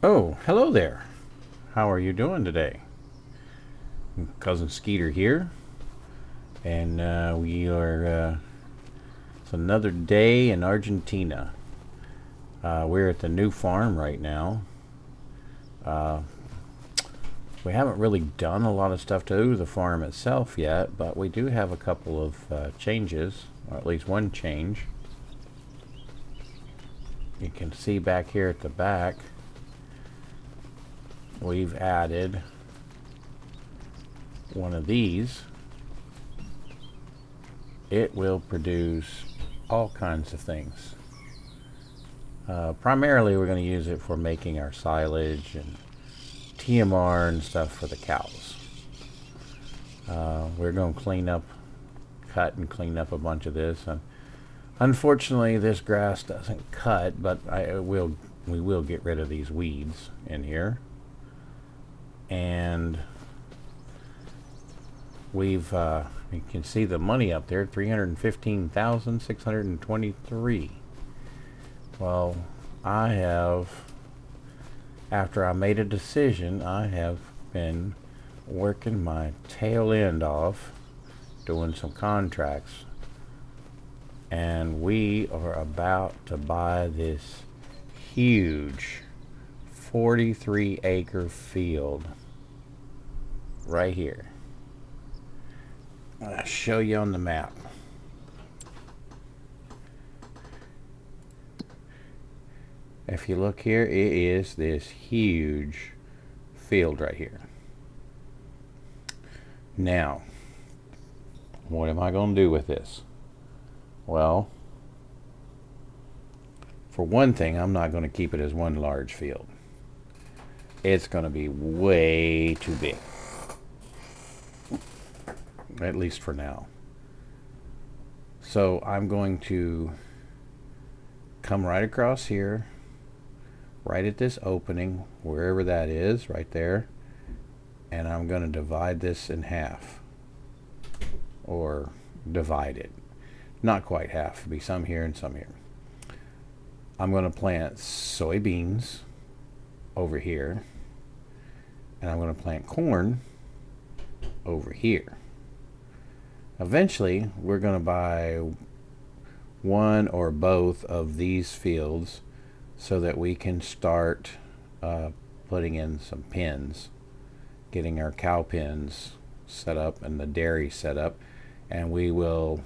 Oh, hello there. How are you doing today? Cousin Skeeter here, and we are. It's another day in Argentina. We're at the new farm right now. Uh, we haven't really done a lot of stuff to the farm itself yet, but we do have a couple of changes, or at least one change. You can see back here at the back, we've added one of these. It will produce all kinds of things. Primarily, we're going to use it for making our silage and TMR and stuff for the cows. We're going to cut and clean up a bunch of this. And unfortunately, this grass doesn't cut, but we will get rid of these weeds in here. And we've you can see the money up there, 315,623. Well, after I made a decision, I have been working my tail end off doing some contracts, and we are about to buy this huge 43-acre field right here. I'll show you on the map. If you look here, it is this huge field right here. Now, what am I going to do with this? Well, for one thing, I'm not going to keep it as one large field. It's going to be way too big. At least for now. So I'm going to come right across here, right at this opening, wherever that is, right there, and I'm going to divide this in half, or divide it. Not quite half, it'll be some here and some here. I'm going to plant soybeans over here, and I'm going to plant corn over here. Eventually, we're going to buy one or both of these fields so that we can start putting in some pens, getting our cow pens set up and the dairy set up, and we will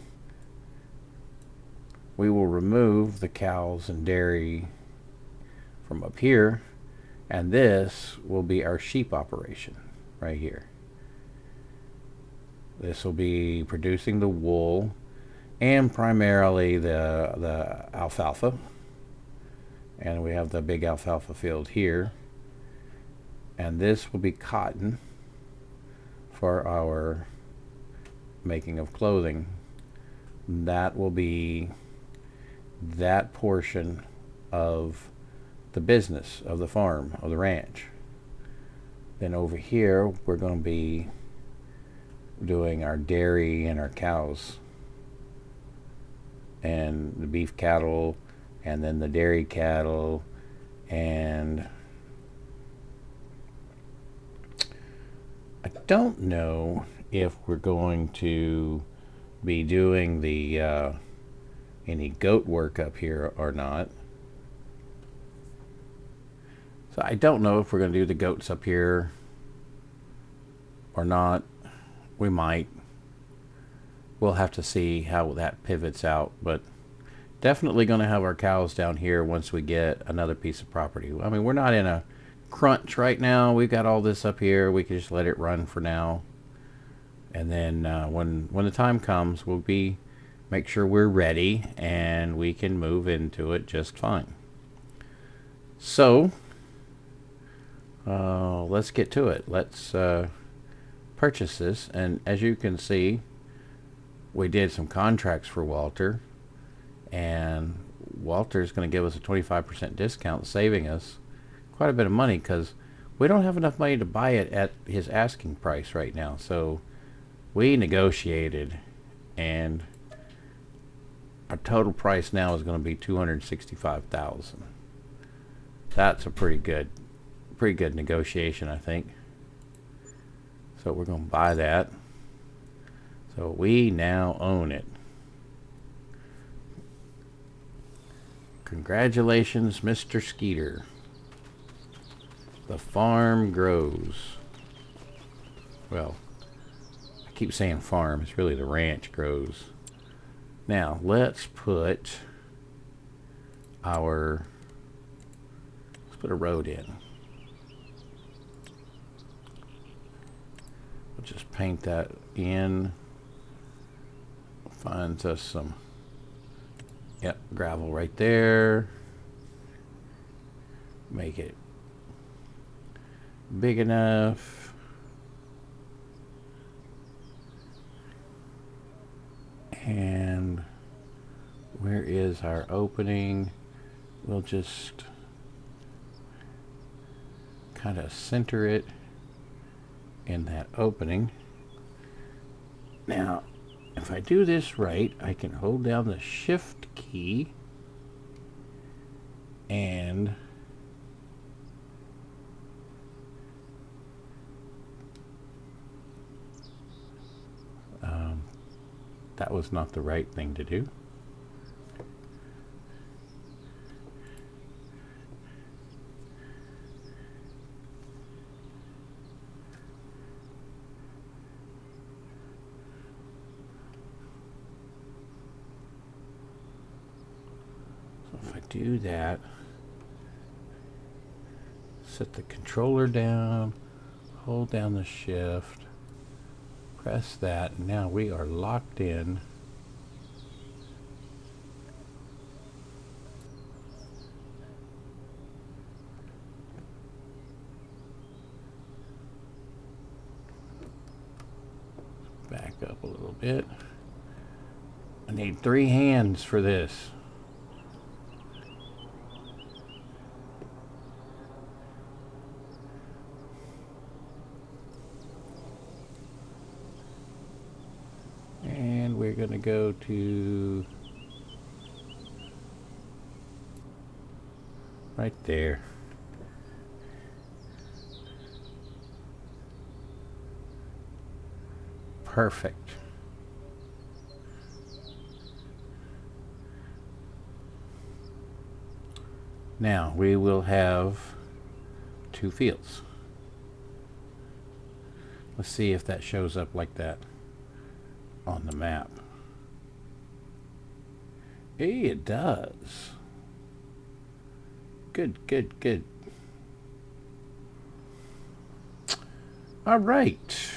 remove the cows and dairy from up here, and this will be our sheep operation right here. This will be producing the wool and primarily the alfalfa. And we have the big alfalfa field here. And this will be cotton for our making of clothing. That will be that portion of the business of the farm, of the ranch. Then over here, we're going to be doing our dairy and our cows and the beef cattle, and then the dairy cattle, and I don't know if we're going to be doing the any goat work up here or not. So I don't know if we're going to do the goats up here or not. We might. We'll have to see how that pivots out, but definitely going to have our cows down here once we get another piece of property. I mean, we're not in a crunch right now. We've got all this up here. We can just let it run for now, and then when the time comes, we'll make sure we're ready and we can move into it just fine. So let's get to it. Let's purchase this, and as you can see, we did some contracts for Walter, and Walter's going to give us a 25% discount, saving us quite a bit of money because we don't have enough money to buy it at his asking price right now. So we negotiated, and our total price now is going to be $265,000. That's a pretty good pretty good negotiation, I think. So we're going to buy that. So we now own it. Congratulations, Mr. Skeeter. The farm grows. Well, I keep saying farm. It's really the ranch grows. Now, let's put a road in. We'll just paint that in. Finds us some, yep, gravel right there. Make it big enough. And where is our opening? We'll just kind of center it in that opening. Now, if I do this right, I can hold down the shift key and that was not the right thing to do. So if I do that, set the controller down, hold down the shift, press that, and now we are locked in. Back up a little bit. I need 3 hands for this. And we're going to go to right there. Perfect. Now we will have 2 fields. Let's see if that shows up like that on the map. Hey, it does. Good, good, good. All right.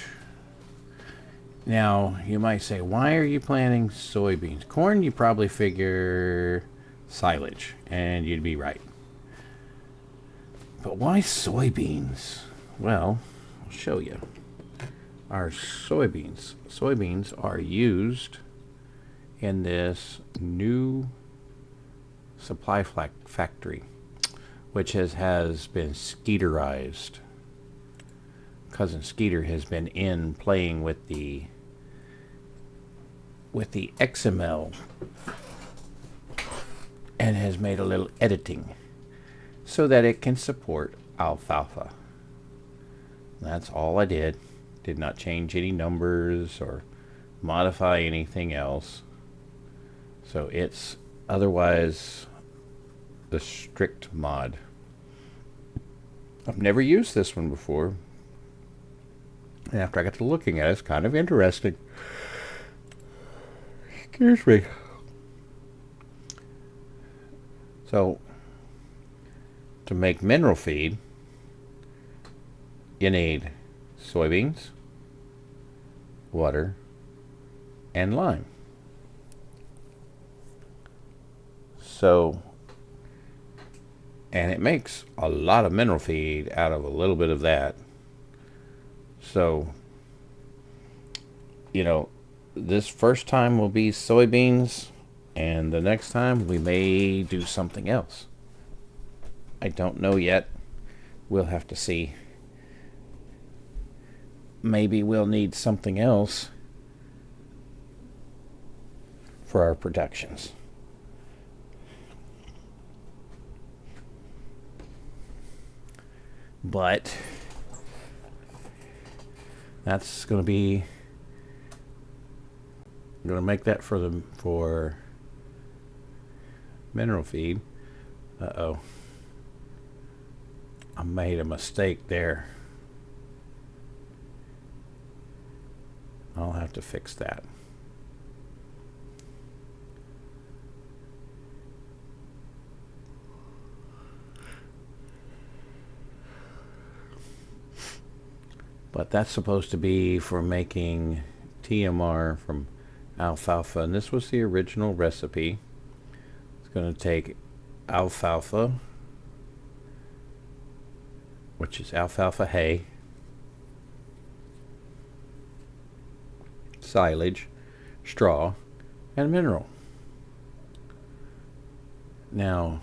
Now, you might say, why are you planting soybeans? Corn, you probably figure silage, and you'd be right. But why soybeans? Well, I'll show you. Our soybeans. Soybeans are used in this new supply factory, which has been Skeeterized. Cousin Skeeter has been in playing with the XML and has made a little editing so that it can support alfalfa. That's all I did. Did not change any numbers or modify anything else. So it's otherwise the strict mod. I've never used this one before. And after I got to looking at it, it's kind of interesting. Excuse me. So, to make mineral feed, you need soybeans, water, and lime. So, and it makes a lot of mineral feed out of a little bit of that. So, you know, this first time will be soybeans, and the next time we may do something else. I don't know yet. We'll have to see. Maybe we'll need something else for our productions. But that's going to be, I'm going to make that for mineral feed. Uh-oh. I made a mistake there. I'll have to fix that. But that's supposed to be for making TMR from alfalfa, and this was the original recipe. It's going to take alfalfa, which is alfalfa hay, silage, straw, and mineral. Now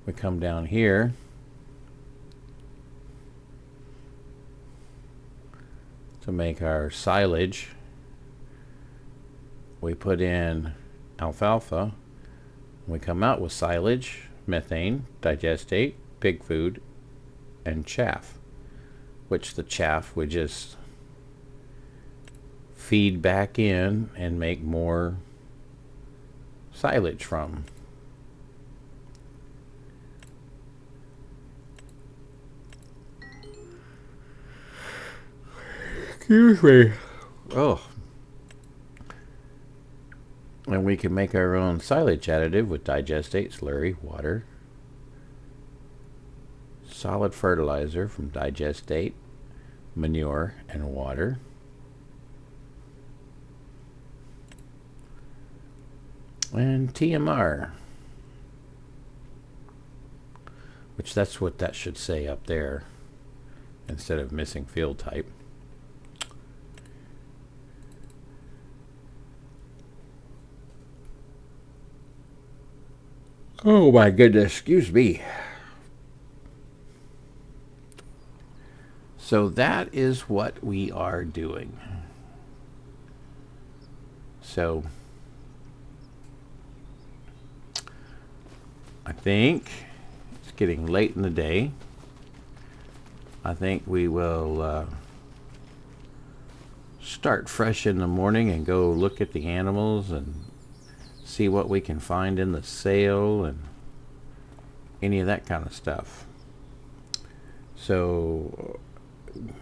we come down here to make our silage. We put in alfalfa. We come out with silage, methane, digestate, pig food, and chaff, which the chaff we just feed back in and make more silage from. Excuse me. Oh. And we can make our own silage additive with digestate, slurry, water, solid fertilizer from digestate, manure, and water. And TMR, which that's what that should say up there instead of missing field type. Oh my goodness, excuse me. So that is what we are doing. So I think it's getting late in the day. I think we will start fresh in the morning and go look at the animals and see what we can find in the sale and any of that kind of stuff. So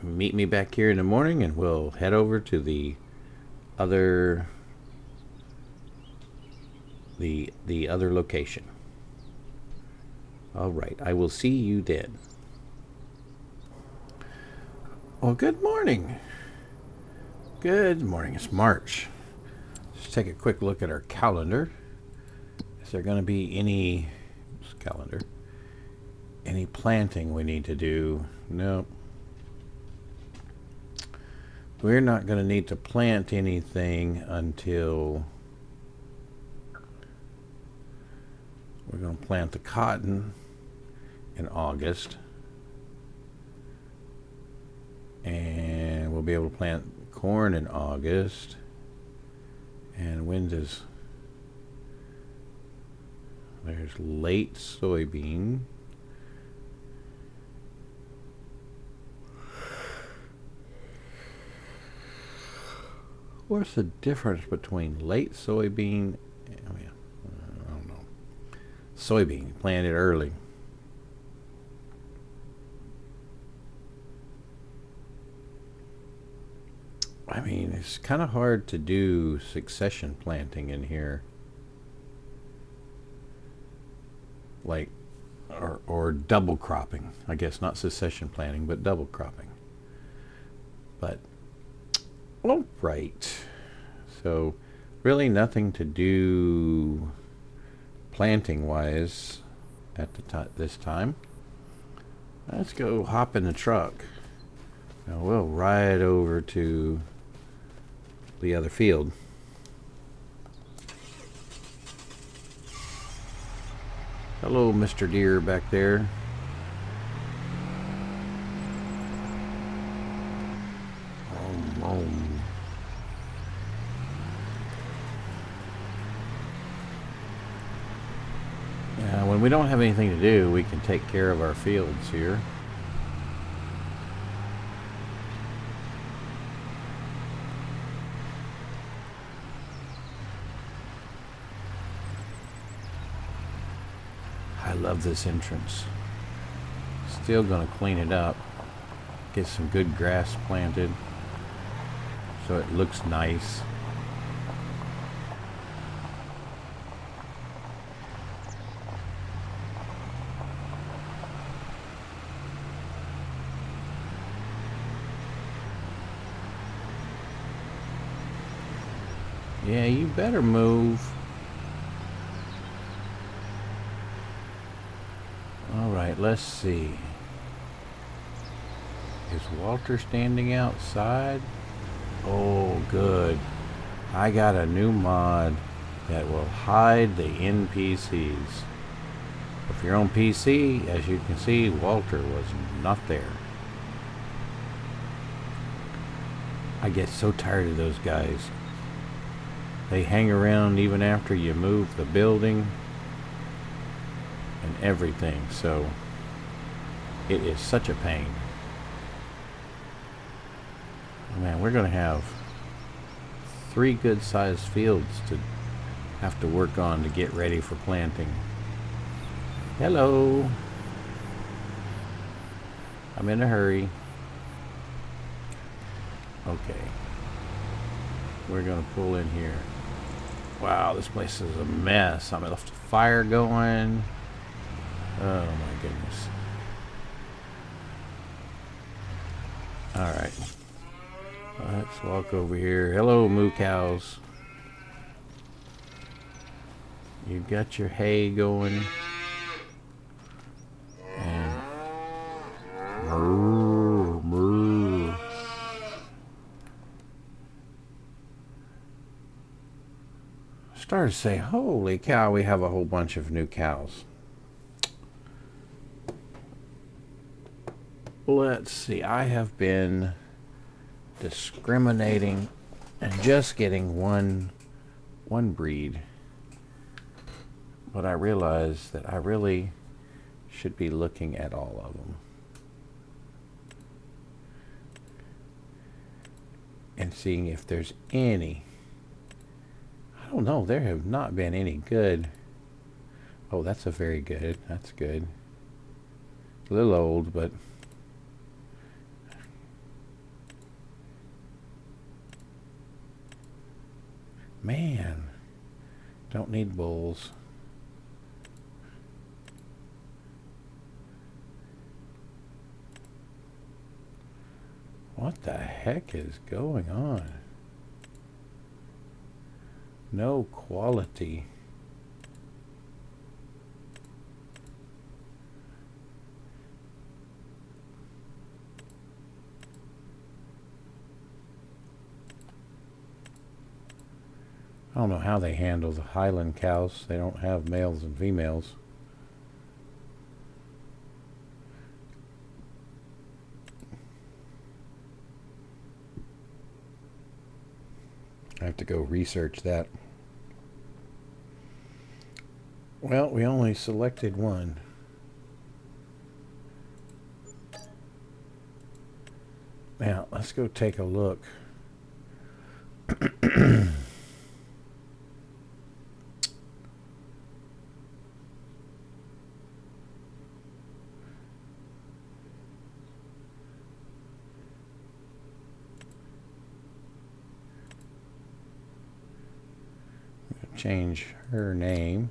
meet me back here in the morning and we'll head over to the other other location. All right, I will see you then. Well, good morning. Good morning. It's March. Let's take a quick look at our calendar. Is there going to be any any planting we need to do? No. We're not going to need to plant anything until we're going to plant the cotton in August. And we'll be able to plant corn in August. And when does... There's late soybean. What's the difference between late soybean? I don't know. Soybean, planted early. I mean, it's kind of hard to do succession planting in here. Like, or double cropping. I guess not succession planting, but double cropping. But, all right. So, really nothing to do planting-wise at this time. Let's go hop in the truck. Now we'll ride over to the other field. Hello, Mr. Deer back there. Yeah, when when we don't have anything to do, we can take care of our fields here. I love this entrance. Still gonna clean it up. Get some good grass planted so it looks nice. Yeah, you better move. All right, let's see. Is Walter standing outside? Oh, good. I got a new mod that will hide the NPCs. If you're on PC, as you can see, Walter was not there. I get so tired of those guys. They hang around even after you move the building and everything, so it is such a pain. Oh man, we're gonna have 3 good-sized fields to have to work on to get ready for planting. Hello. I'm in a hurry. Okay. We're gonna pull in here. Wow, this place is a mess. I left a fire going. Oh my goodness. Alright. Let's walk over here. Hello, moo cows. You got your hay going. And moo, moo. Started to say, holy cow, we have a whole bunch of new cows. Let's see, I have been discriminating and just getting one breed, but I realized that I really should be looking at all of them and seeing if there's any. I don't know, there have not been any good. Oh, that's a very good. That's good. A little old, but man, don't need bulls. What the heck is going on? No quality. I don't know how they handle the Highland cows. They don't have males and females. I have to go research that. Well, we only selected one. Now, let's go take a look. Change her name.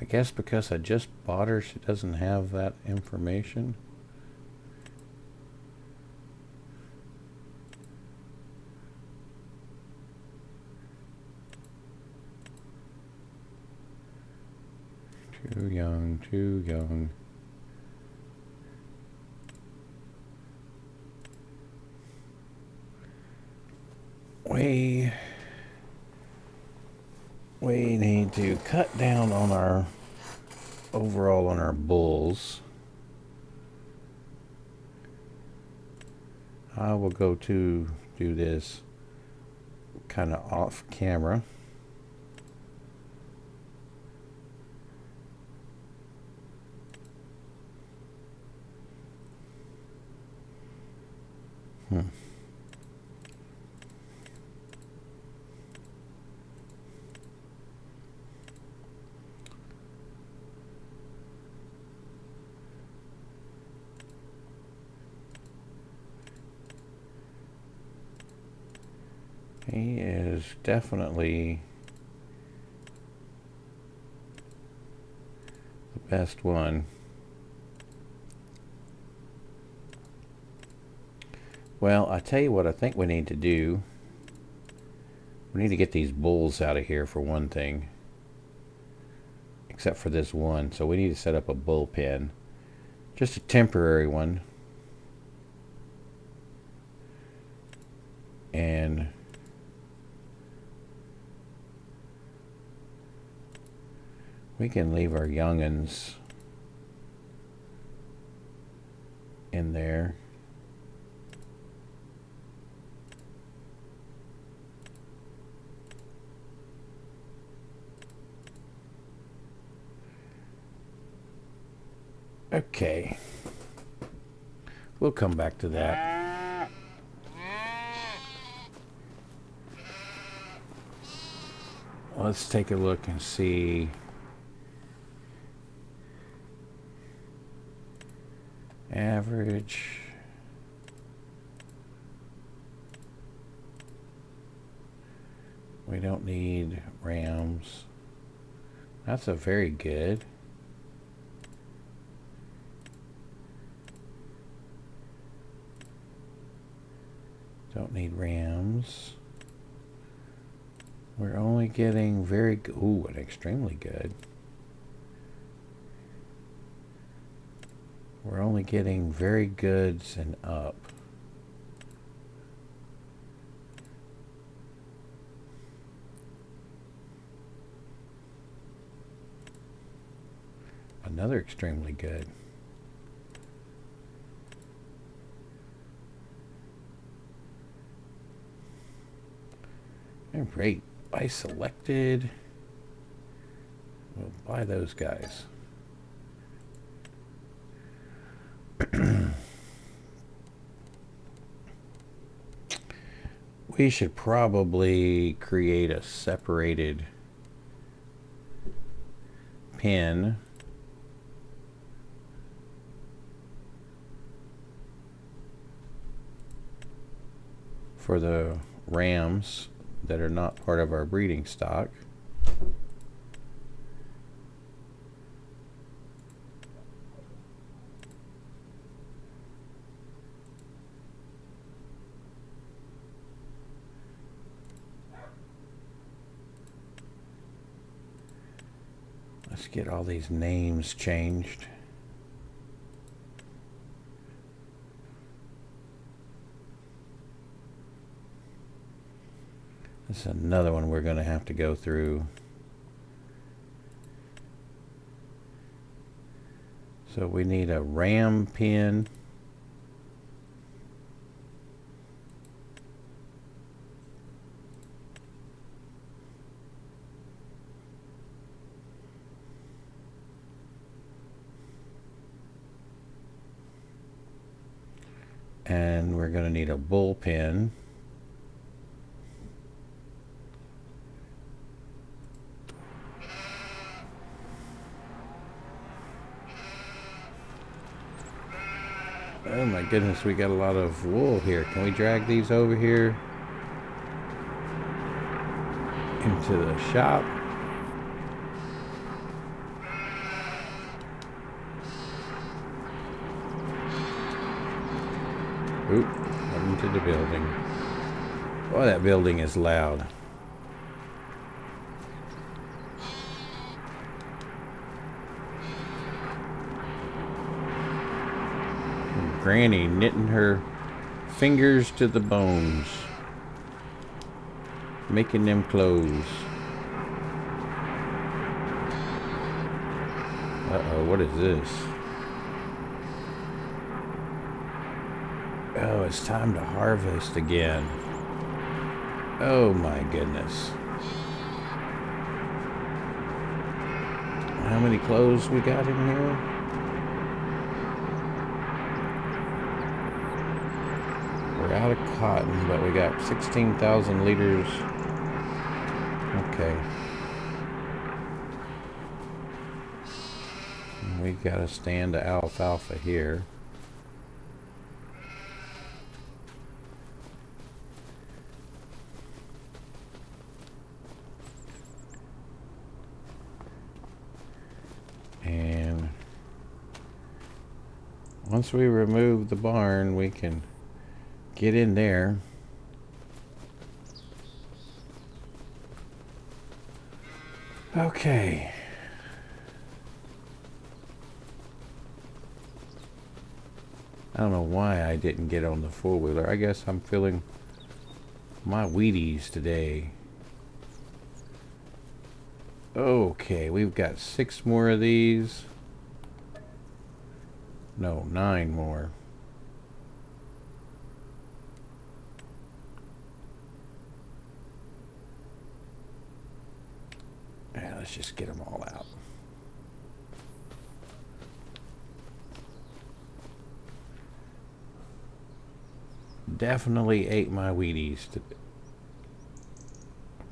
I guess because I just bought her, she doesn't have that information. Too young, too young. we need to cut down on our overall on our bulls. I will go to do this kind of off camera. He is definitely the best one. Well, I tell you what I think we need to do. We need to get these bulls out of here for one thing. Except for this one. So we need to set up a bull pen. Just a temporary one. And we can leave our young'uns in there. Okay. We'll come back to that. Let's take a look and see. Average. We don't need rams. That's a very good. Don't need rams. We're only getting very good. Ooh, an extremely good. We're only getting very goods and up. Another extremely good. Great. Buy selected. We'll buy those guys. We should probably create a separated pen for the rams that are not part of our breeding stock. Let's get all these names changed. This is another one we're going to have to go through. So we need a ram pen. And we're going to need a bull pen. Oh my goodness, we got a lot of wool here. Can we drag these over here into the shop? Oop, into the building. Boy, that building is loud. Granny knitting her fingers to the bones, making them clothes. Oh, what is this? Oh, it's time to harvest again. Oh my goodness. How many clothes we got in here? We're out of cotton, but we got 16,000 liters. Okay. We got a stand of alfalfa here. And once we remove the barn, we can get in there. Okay. I don't know why I didn't get on the four-wheeler. I guess I'm feeling my Wheaties today. Okay, we've got 6 more of these. No, 9 more. Yeah, let's just get them all out. Definitely ate my Wheaties today.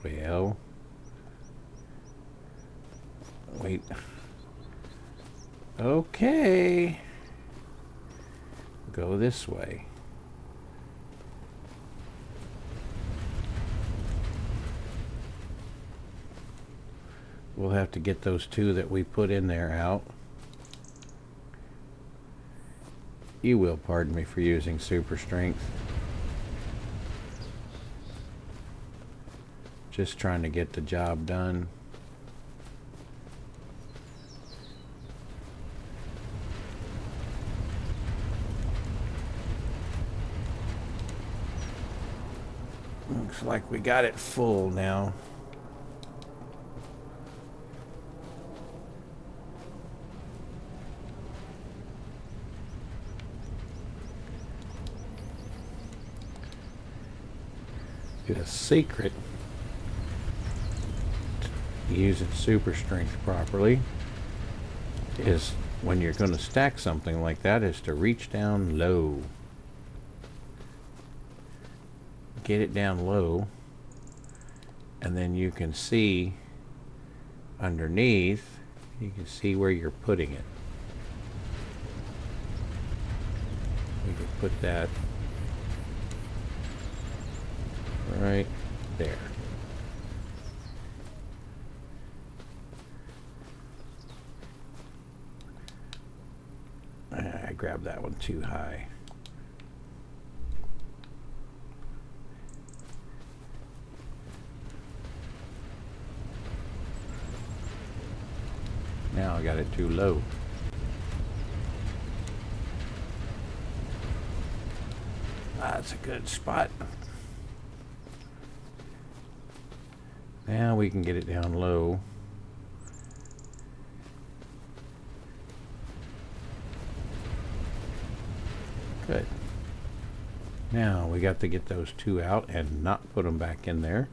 Well, wait. Okay. Go this way. We'll have to get those 2 that we put in there out. You will pardon me for using super strength. Just trying to get the job done. Looks like we got it full now. A secret to using super strength properly is when you're going to stack something like that is to reach down low. Get it down low, and then you can see underneath, you can see where you're putting it. We can put that right there. I grabbed that one too high. Now I got it too low. That's a good spot. Now we can get it down low. Good. Now we got to get those 2 out and not put them back in there.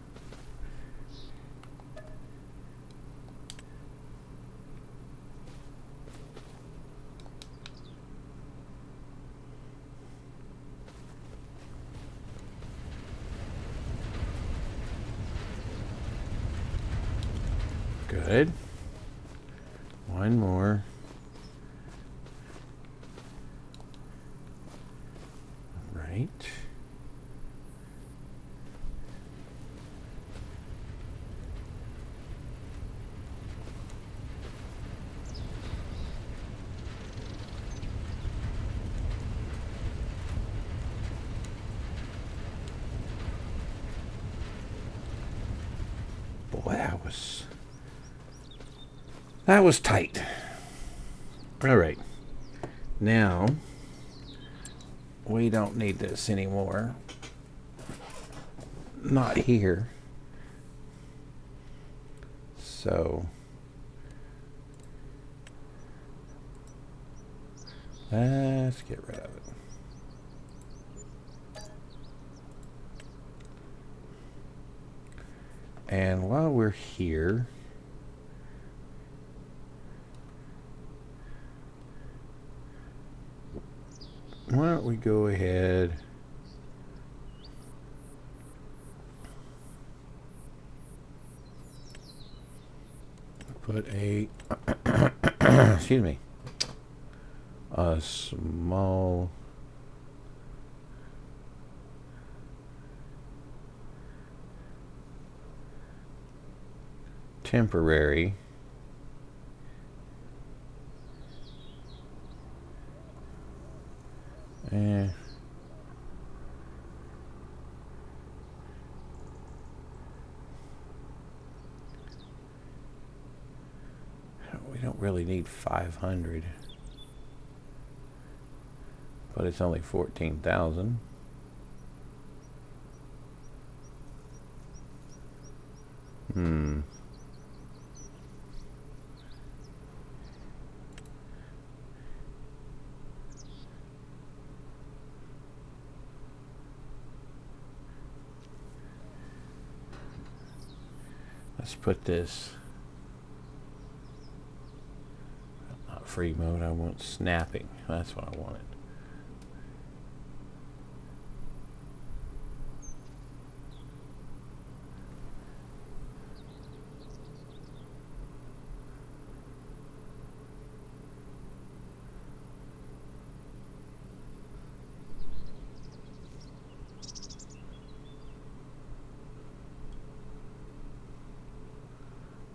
Good. 1 more. Right. Boy, that was tight. All right. Now, we don't need this anymore. Not here. So, Let's get rid of it. And while we're here, why don't we go ahead put a excuse me, a small temporary we don't really need 500, but it's only 14,000. Let's put this, not free mode, I want snapping. That's what I wanted.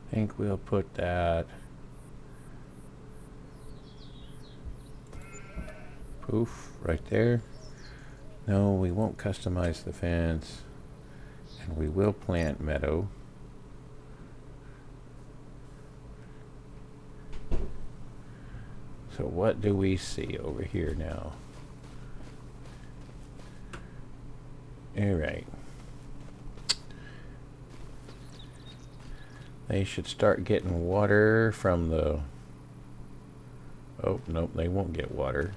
I think we'll put that poof right there. No, we won't customize the fence, and we will plant meadow. So what do we see over here now? All right. They should start getting water from the... Oh, nope, they won't get water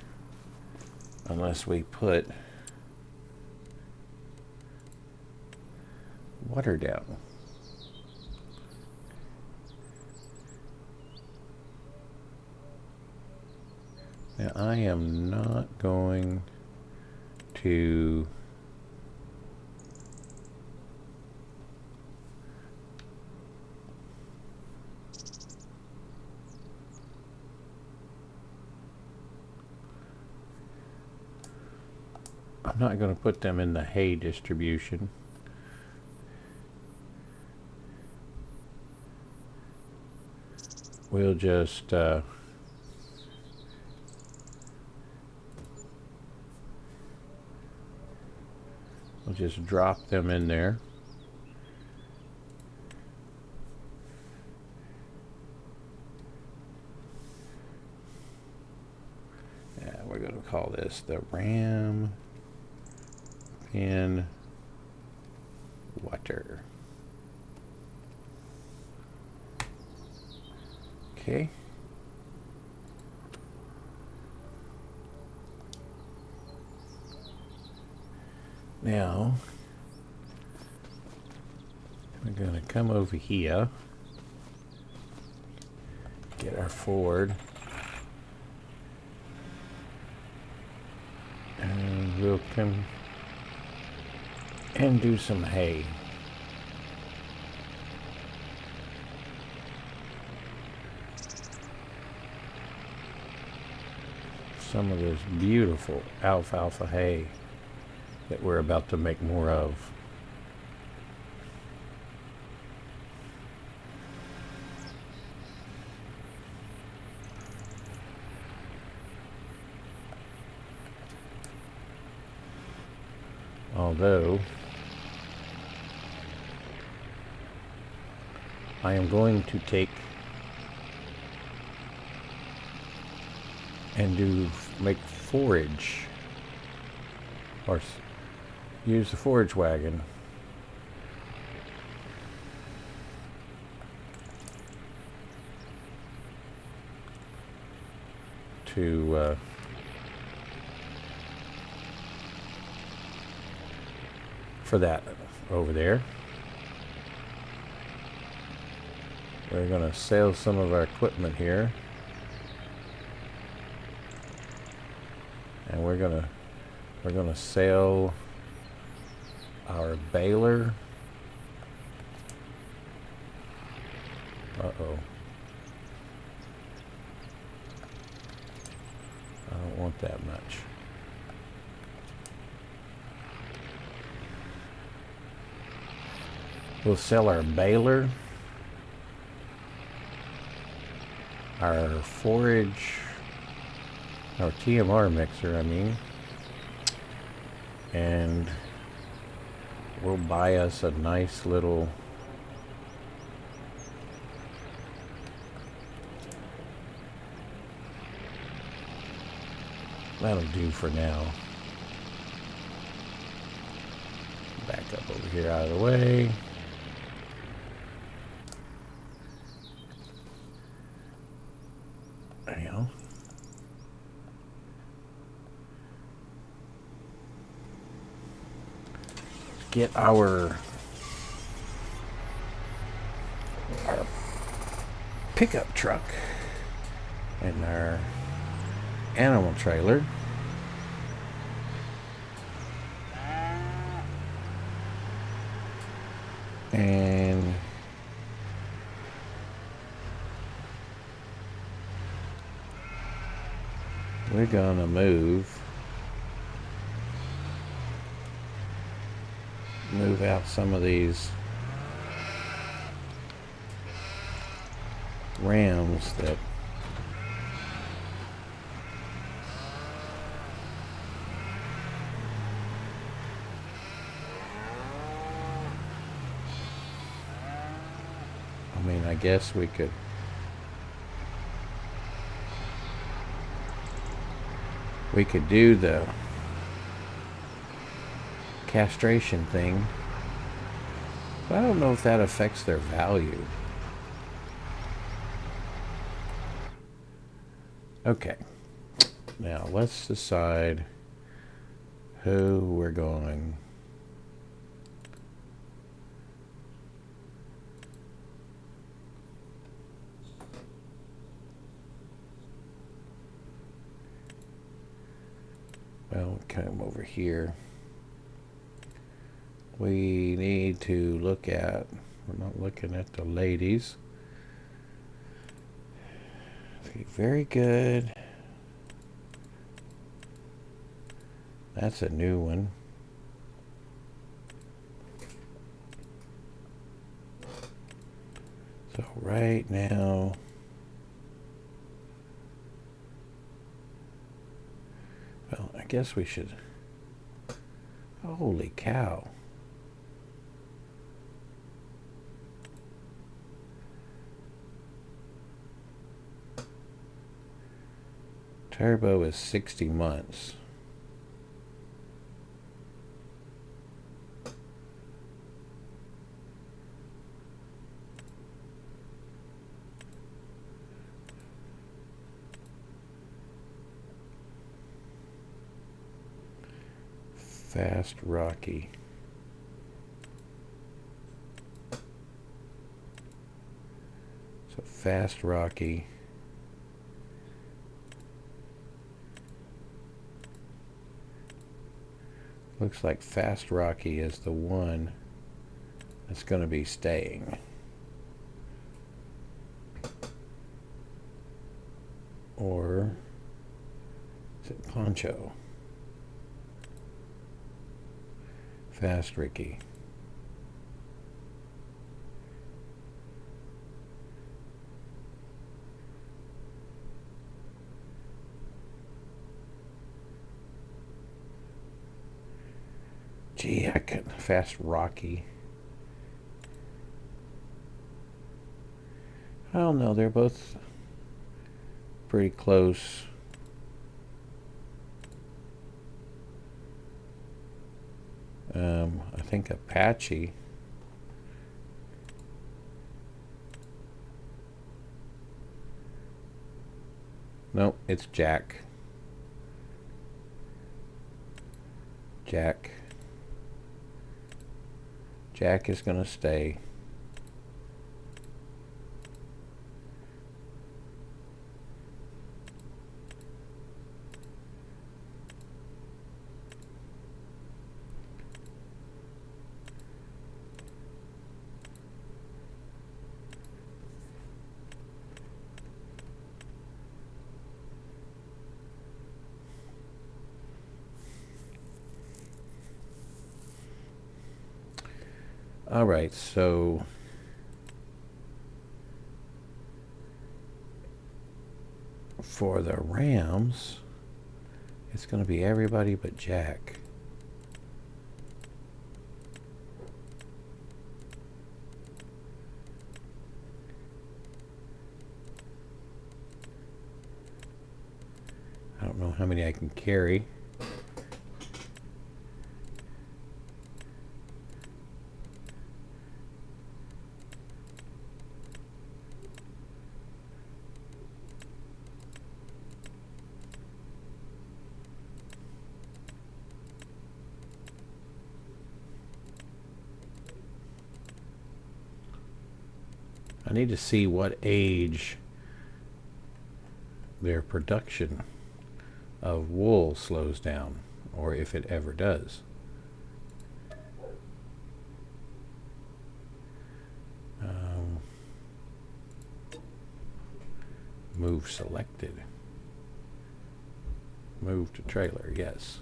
unless we put water down. Now, I am not going to... I'm not going to put them in the hay distribution. We'll just we'll just drop them in there. Yeah, we're going to call this the ram in water. Okay. Now we're going to come over here, get our Ford, and we'll come and do some hay. Some of this beautiful alfalfa hay that we're about to make more of. Although I am going to take and make forage, or use the forage wagon to for that over there. We're going to sell some of our equipment here. And we're going to sell our baler. Uh-oh. I don't want that much. We'll sell our baler, our forage, our TMR mixer, I mean, and we'll buy us a nice little that'll do for now. Back up over here out of the way. There you go. Get our pickup truck and our animal trailer. And we're gonna move out some of these rams that I mean, I guess we could do the castration thing, but I don't know if that affects their value. Okay, now let's decide who we're going. Well, come over here. We need to look at, we're not looking at the ladies. Okay, very good. That's a new one. So right now, well, I guess we should, holy cow. Turbo is 60 months. Fast Rocky. So Fast Rocky. Looks like Fast Rocky is the one that's going to be staying. Or is it Poncho? Fast Ricky. Gee, I could Fast Rocky. I don't know, they're both pretty close. I think Apache. Nope, it's Jack. Jack is going to stay. All right, so for the Rams, it's going to be everybody but Jack. I don't know how many I can carry. I need to see what age their production of wool slows down, or if it ever does. Move selected. Move to trailer, yes.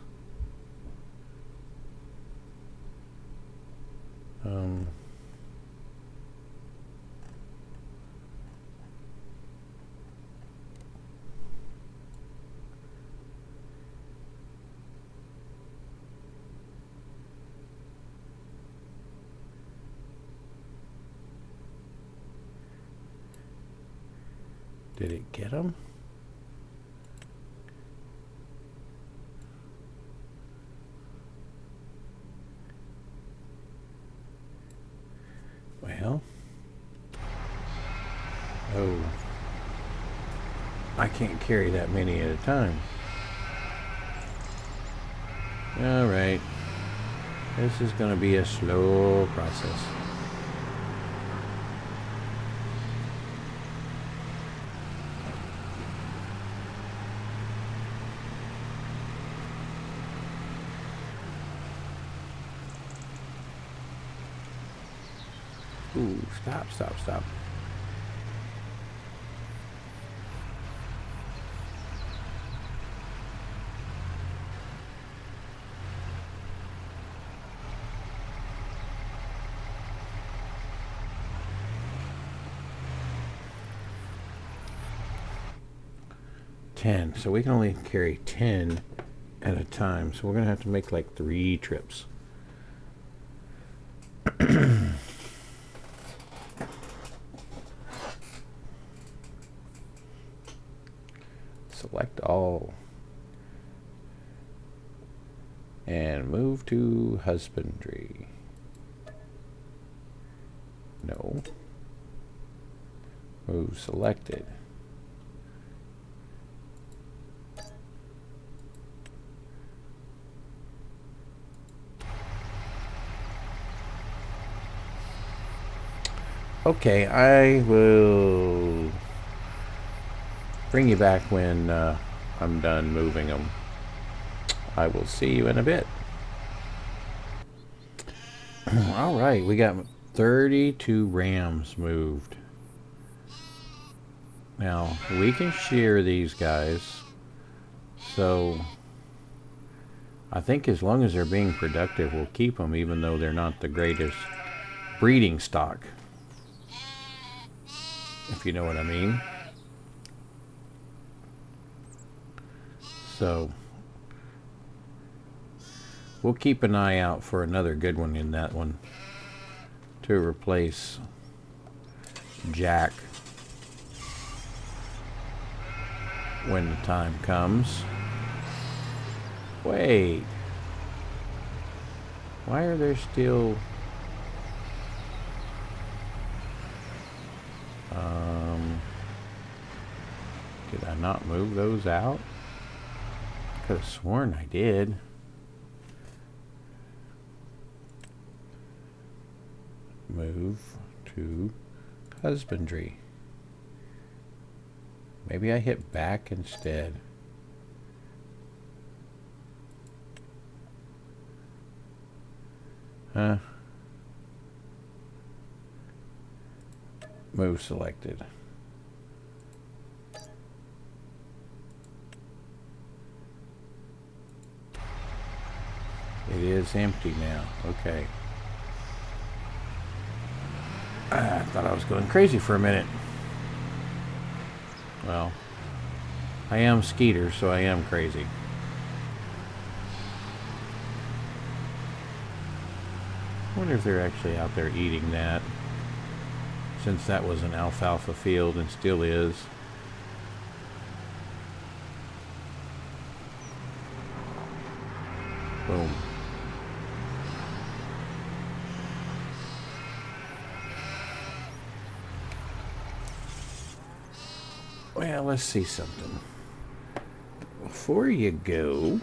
Did it get him? Well, oh, I can't carry that many at a time. All right, this is going to be a slow process. Ooh, stop, stop, stop. So we can only carry 10 at a time. So we're going to have to make like 3 trips. Select all. And move to husbandry. No. Move selected. Okay, I will bring you back when I'm done moving them. I will see you in a bit. All right, we got 32 rams moved. Now, we can shear these guys. So, I think as long as they're being productive, we'll keep them, even though they're not the greatest breeding stock. If you know what I mean. So, we'll keep an eye out for another good one in that one to replace Jack when the time comes. Wait. Why are there still... did I not move those out? I could have sworn I did. move to husbandry. Maybe I hit back instead. Huh? Move selected. It is empty now. Okay. I thought I was going crazy for a minute. Well, I am Skeeter, so I am crazy. I wonder if they're actually out there eating that, since that was an alfalfa field and still is. Boom. Well, let's see something. Before you go,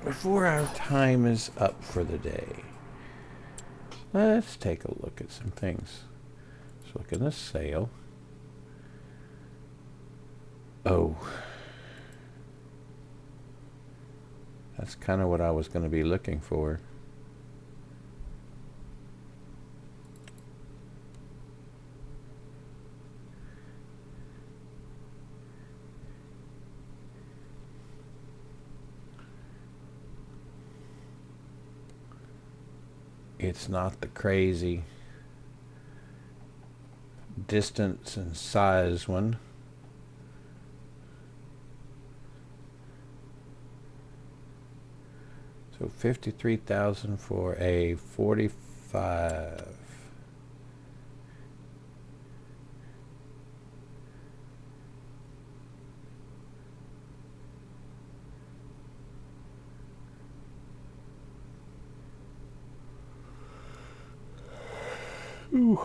before our time is up for the day, let's take a look at some things. Let's look in the sale. Oh. That's kind of what I was going to be looking for. It's not the crazy distance and size one. So 53,000 for a 45. Ooh.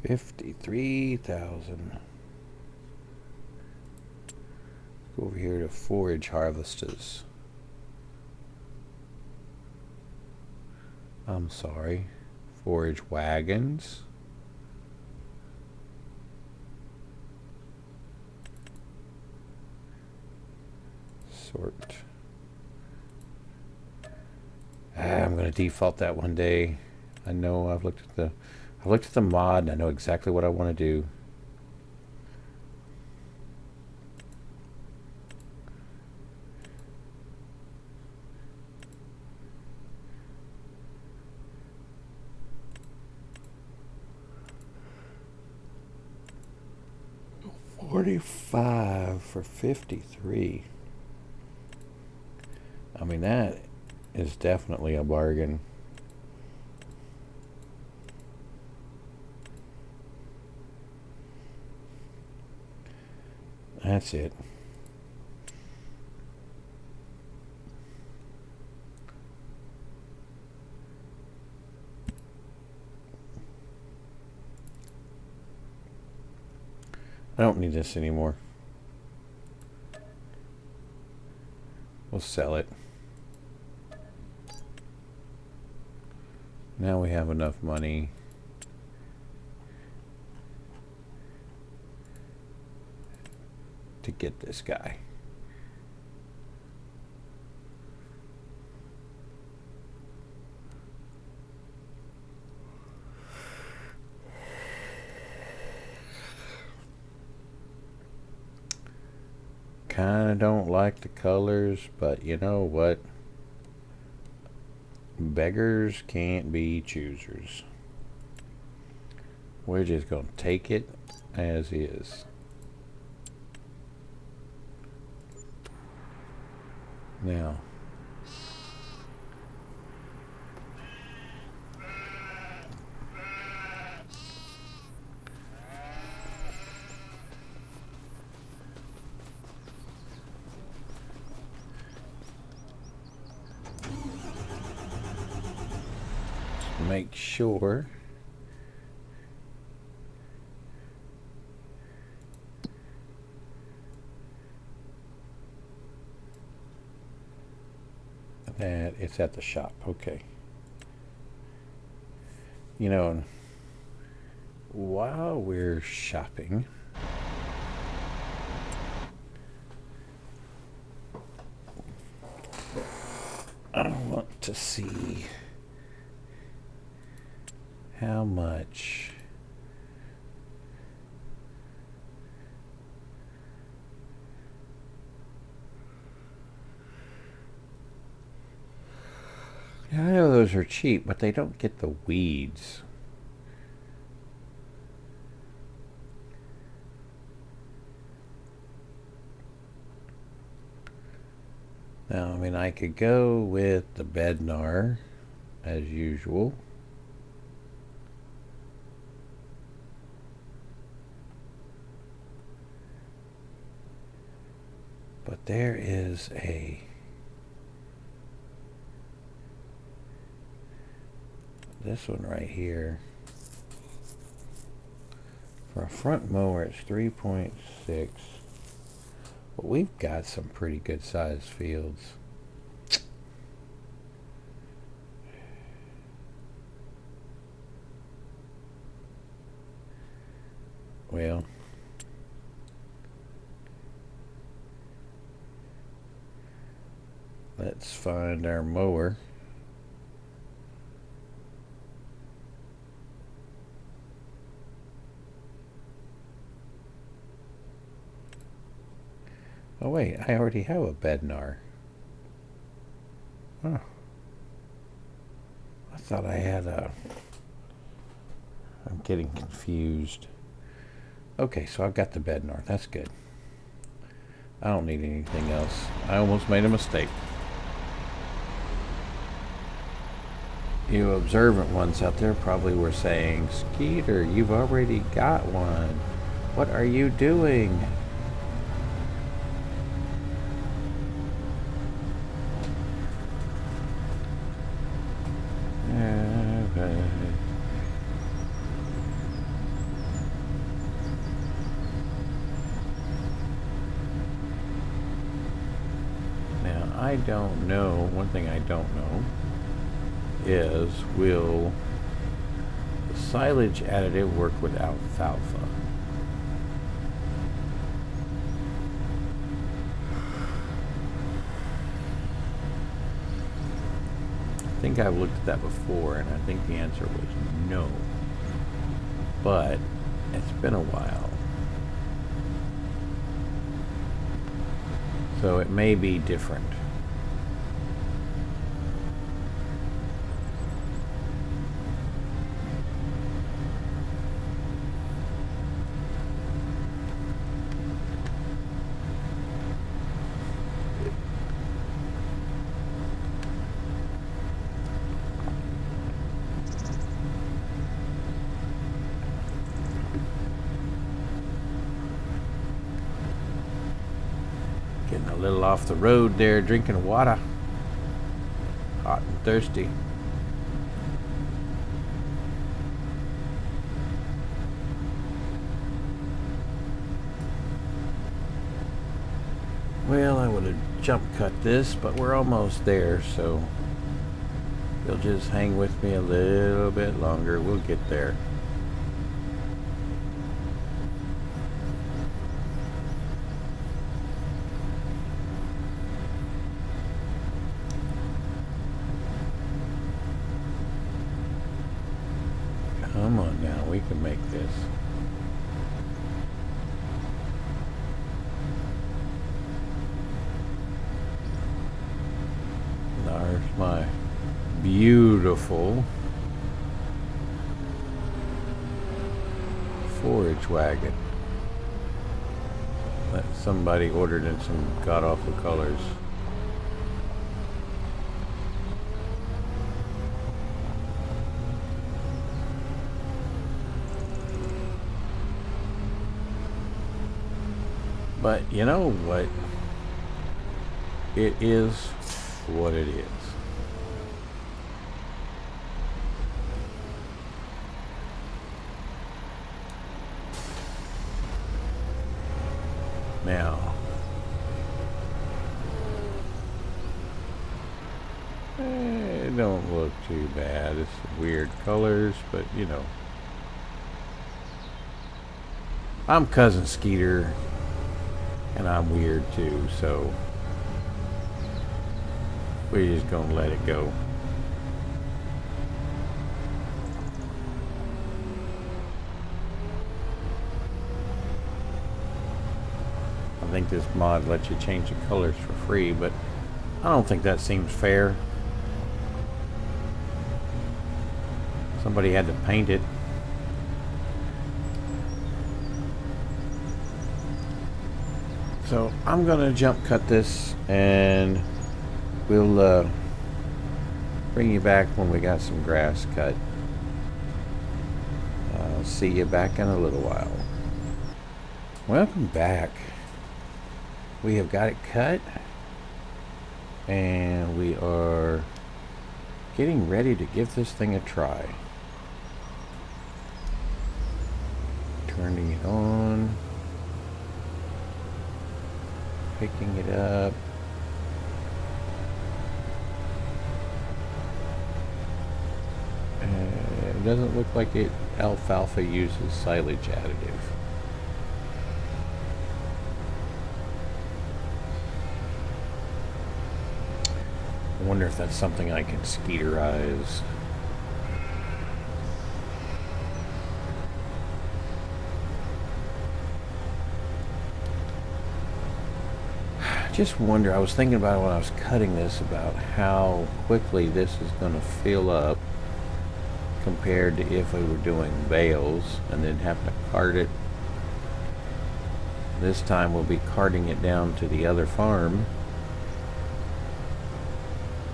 $53,000. Go over here to forage harvesters. I'm sorry, forage wagons. Sort. I'm going to default that one day. I know I've looked at the mod and I know exactly what I want to do. $45 for 53. I mean, that is definitely a bargain. That's it. I don't need this anymore. We'll sell it. Now we have enough money to get this guy. Kinda don't like the colors, but you know what? Beggars can't be choosers. We're just gonna take it as is. Now, make sure It's at the shop. Okay. You know, while we're shopping, I want to see how much I know those are cheap, but they don't get the weeds. Now, I mean, I could go with the Bednar, as usual. But there is this one right here. For a front mower, it's 3.6. But we've got some pretty good sized fields. Well, let's find our mower. Oh wait, I already have a Bednar. Huh. I thought I had a... I'm getting confused. Okay, so I've got the Bednar. That's good. I don't need anything else. I almost made a mistake. You observant ones out there probably were saying, Skeeter, you've already got one. What are you doing? I don't know, one thing I don't know is, will the silage additive work with alfalfa? I think I've looked at that before, and I think the answer was no. But it's been a while. So it may be different. Getting a little off the road there, drinking water. Hot and thirsty. Well, I would have jump cut this, but we're almost there, so you'll just hang with me a little bit longer. We'll get there. Come on now, we can make this. There's my beautiful forage wagon that somebody ordered in some god-awful colors. But you know what? It is what it is. Now, too bad. It's weird colors, but you know. I'm cousin Skeeter, and I'm weird too, so we're just gonna let it go. I think this mod lets you change the colors for free, but I don't think that seems fair. Somebody had to paint it. So I'm gonna jump cut this, and we'll bring you back when we got some grass cut. I'll see you back in a little while. Welcome back. We have got it cut, and we are getting ready to give this thing a try. Turning it on, picking it up. It doesn't look like alfalfa uses silage additive. I wonder if that's something I can skeeterize. Just wonder, I was thinking about it when I was cutting this, about how quickly this is going to fill up compared to if we were doing bales and then have to cart it. This time we'll be carting it down to the other farm,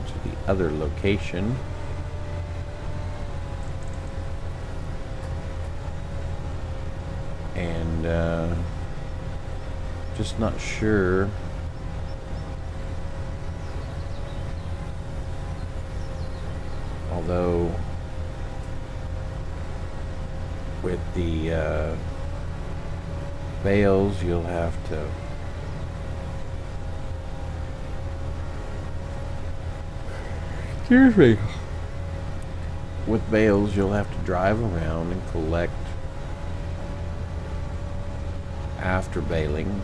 to the other location. And just not sure although with the bales you'll have to excuse me, with bales you'll have to drive around and collect after baling.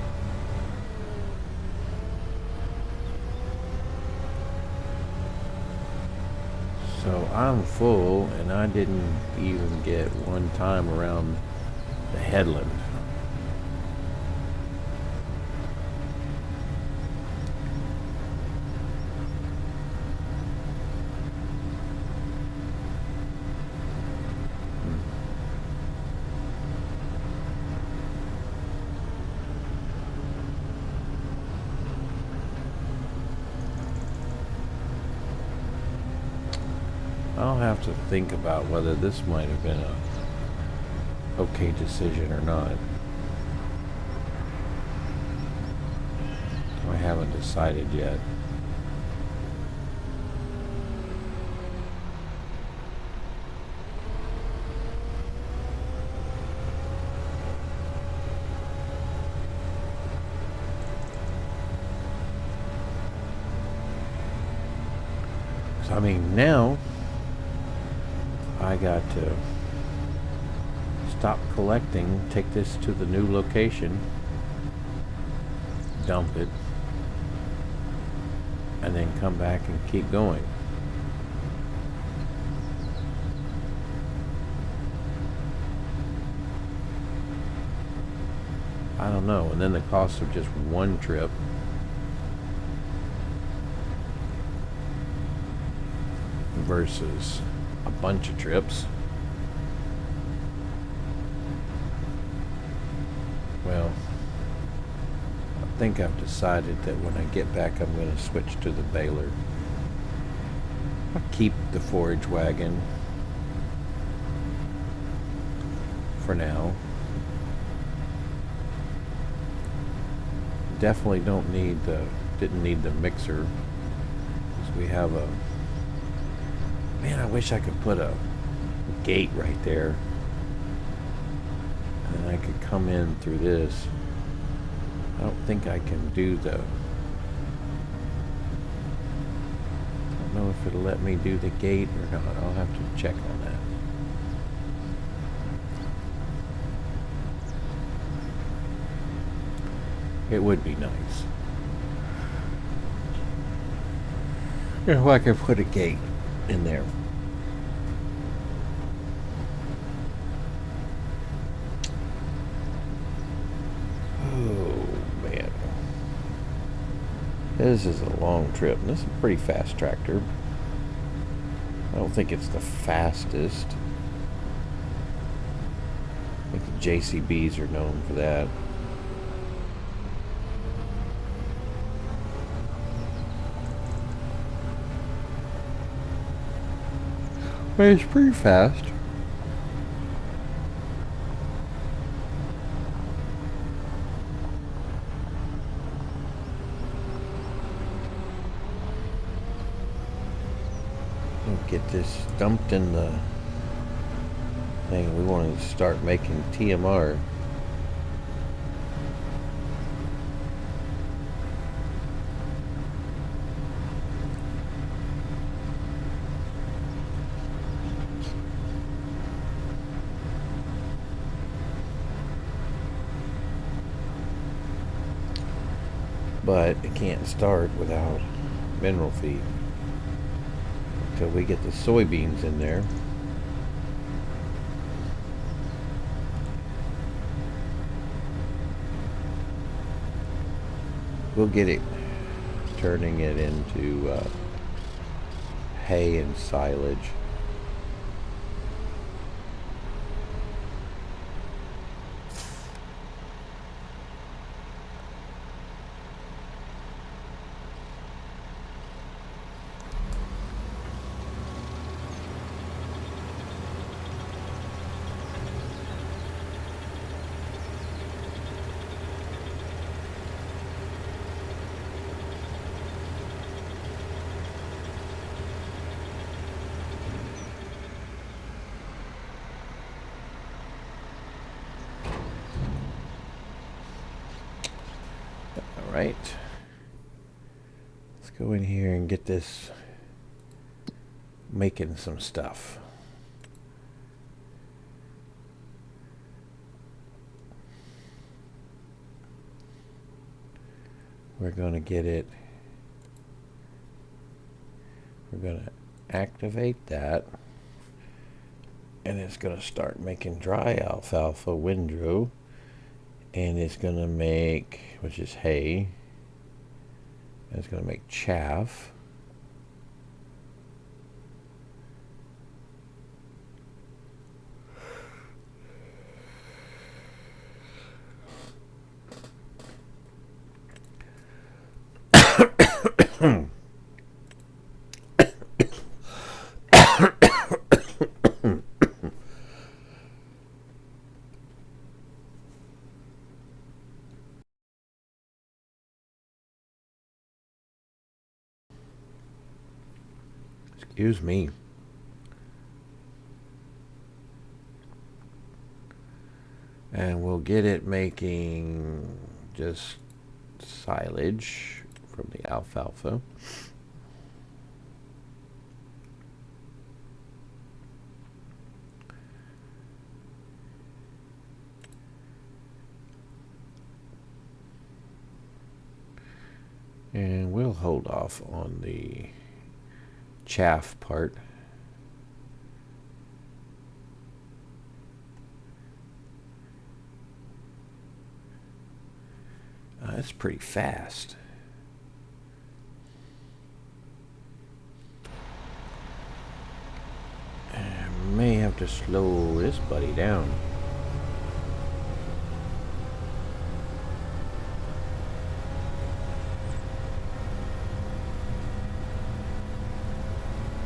So I'm full, and I didn't even get one time around the headland. I'll have to think about whether this might have been a okay decision or not. I haven't decided yet. So, I mean, now I got to stop collecting, take this to the new location, dump it, and then come back and keep going. I don't know. And then the cost of just one trip versus a bunch of trips. Well, I think I've decided that when I get back I'm going to switch to the baler. I'll keep the forage wagon for now. Definitely didn't need the mixer, because we have a, man, I wish I could put a gate right there and I could come in through this. I don't think I can do the, know if it'll let me do the gate or not. I'll have to check on that. It would be nice if I could put a gate in there. Oh man, this is a long trip, and this is a pretty fast tractor. I don't think it's the fastest. I think the JCBs are known for that. But it's pretty fast. We'll get this dumped in the thing. We want to start making TMR. But it can't start without mineral feed until we get the soybeans in there. We'll get it, turning it into hay and silage. Right. Let's go in here and get this making some stuff. We're going to get it. We're going to activate that. And it's going to start making dry alfalfa windrow. And it's going to make, which is hay, and it's going to make chaff. Excuse me. And we'll get it making just silage from the alfalfa. And we'll hold off on the chaff part. That's pretty fast. I may have to slow this buddy down.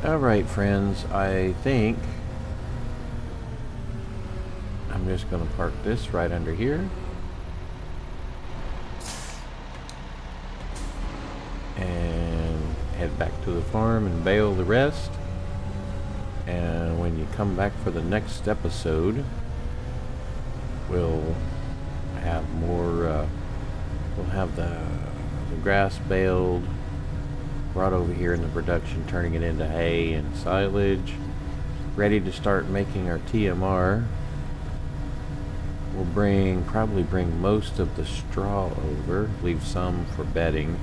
Alright friends, I think I'm just going to park this right under here. And head back to the farm and bale the rest. And when you come back for the next episode, we'll have more, we'll have the grass baled, brought over here in the production, turning it into hay and silage. Ready to start making our TMR. We'll probably bring most of the straw over, leave some for bedding.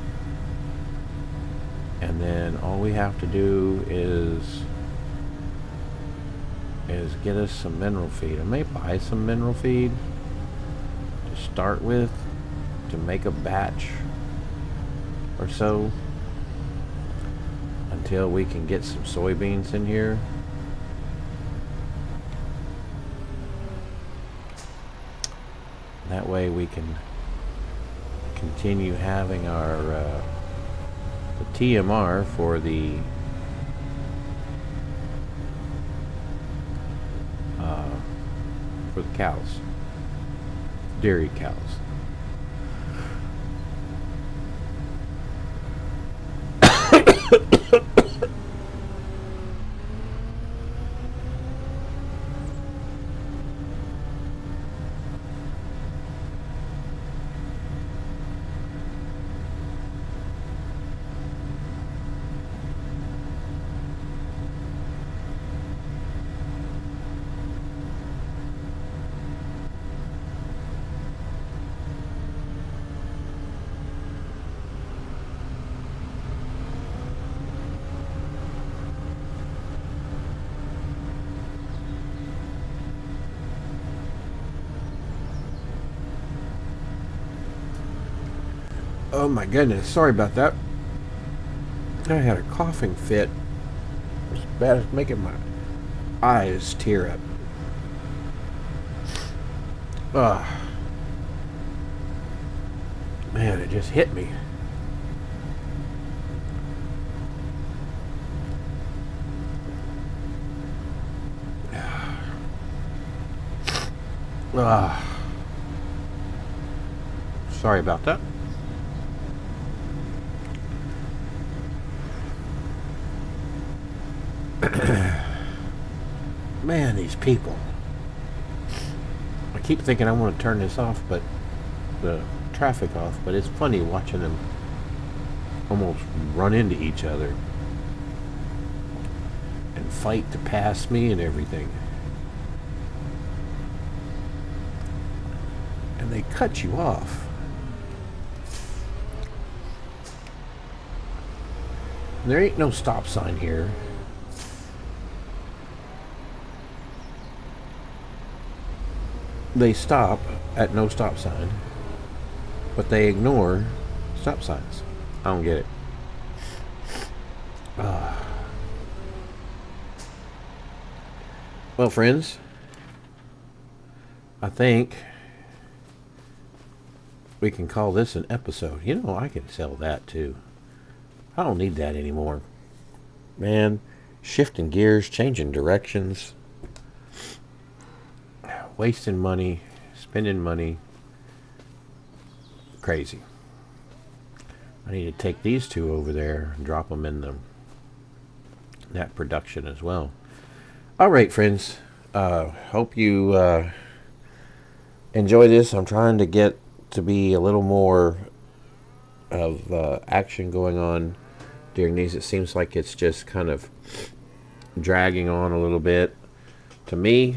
And then all we have to do is get us some mineral feed. I may buy some mineral feed to start with to make a batch or so until we can get some soybeans in here. That way we can continue having our the TMR for the cows, dairy cows. Oh my goodness, sorry about that. I had a coughing fit. It's bad as making my eyes tear up. Man, it just hit me. Sorry about that. Man, these people. I keep thinking I want to turn this off, but the traffic off, but it's funny watching them almost run into each other and fight to pass me and everything. And they cut you off. There ain't no stop sign here. They stop at no stop sign, but they ignore stop signs. I don't get it. Well, friends, I think we can call this an episode. You know, I can sell that too. I don't need that anymore. Man, shifting gears, changing directions, wasting money, spending money. Crazy. I need to take these two over there and drop them in that production as well. All right, friends. Hope you enjoy this. I'm trying to get to be a little more of action going on during these. It seems like it's just kind of dragging on a little bit to me,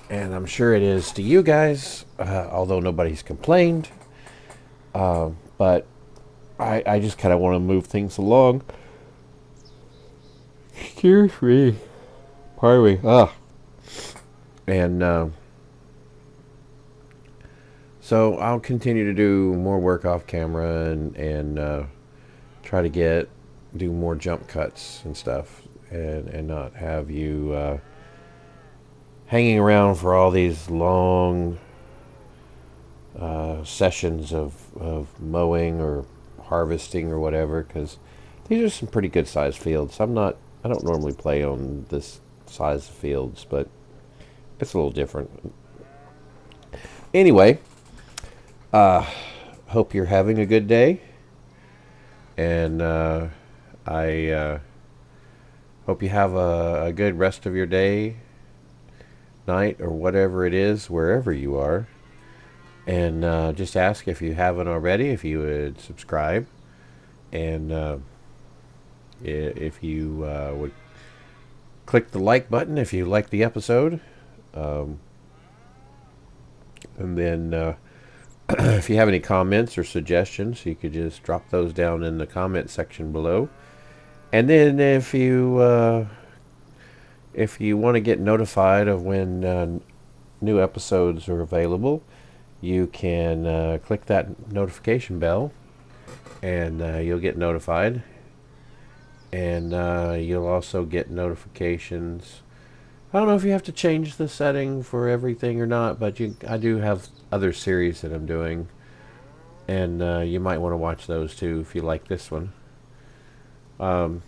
and I'm sure it is to you guys, although nobody's complained. But I just kind of want to move things along. Excuse me. Pardon me. And so I'll continue to do more work off camera and try to do more jump cuts and stuff, and not have you hanging around for all these long sessions of mowing or harvesting or whatever, because these are some pretty good sized fields. I don't normally play on this size of fields, but it's a little different. Anyway, hope you're having a good day, and I hope you have a good rest of your day, night, or whatever it is, wherever you are. And just ask, if you haven't already, if you would subscribe and If you would click the like button if you like the episode. And then if you have any comments or suggestions, you could just drop those down in the comment section below. And then if you want to get notified of when new episodes are available, you can click that notification bell, and you'll get notified. And you'll also get notifications. I don't know if you have to change the setting for everything or not, but I do have other series that I'm doing, and you might want to watch those too if you like this one. And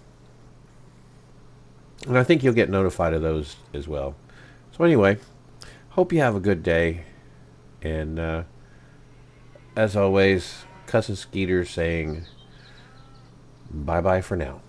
I think you'll get notified of those as well. So anyway, hope you have a good day, and as always, Cousin Skeeter saying bye-bye for now.